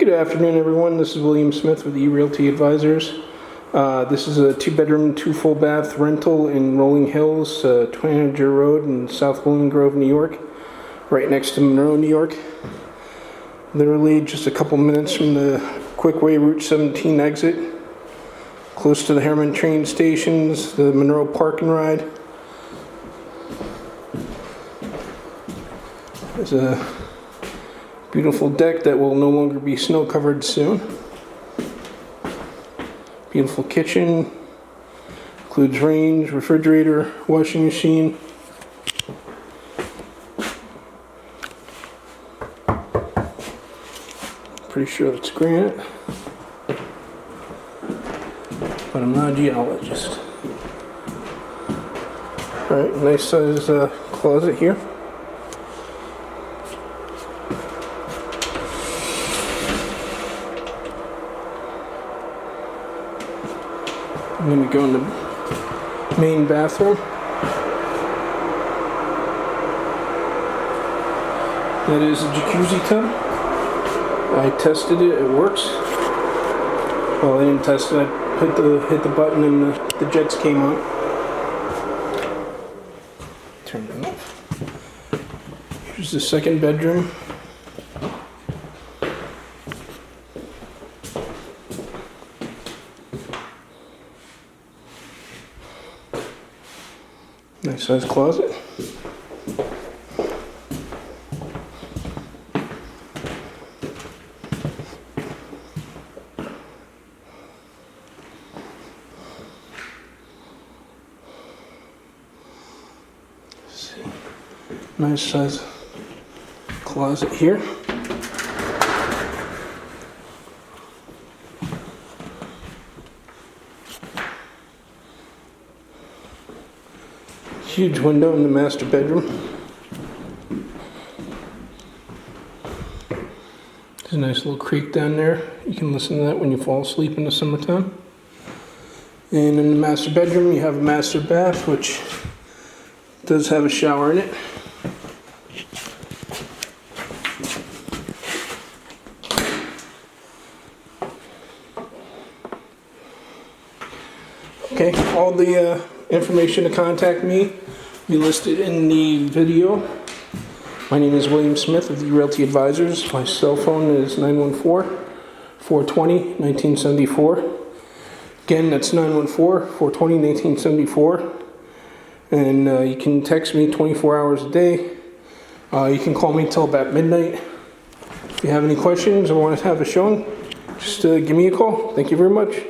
Good afternoon, everyone. This is William Smith with eRealty Advisors. This is a 2-bedroom, 2 full bath rental in Rolling Hills, Tanager Road in South William Grove, New York, right next to Monroe, New York. Literally just a couple minutes from the Quickway Route 17 exit, close to the Harriman train stations, the Monroe Park and Ride. There's a beautiful deck that will no longer be snow covered soon. Beautiful kitchen, includes range, refrigerator, washing machine. Pretty sure it's granite, but I'm not a geologist. Alright, nice size closet here. I'm going to go in the main bathroom. That is a jacuzzi tub. I tested it, it works. Well, I didn't test it, I hit the button and the jets came on. Turn it off. Here's the second bedroom. Nice size closet. Nice size closet here. Huge window in the master bedroom. There's a nice little creek down there. You can listen to that when you fall asleep in the summertime. And in the master bedroom, you have a master bath, which does have a shower in it. Okay, all the information to contact me will be listed in the video. My name is William Smith of eRealty Advisors. My cell phone is 914-420-1974. Again, that's 914-420-1974. And you can text me 24 hours a day. You can call me until about midnight. If you have any questions or want to have a showing, just give me a call. Thank you very much.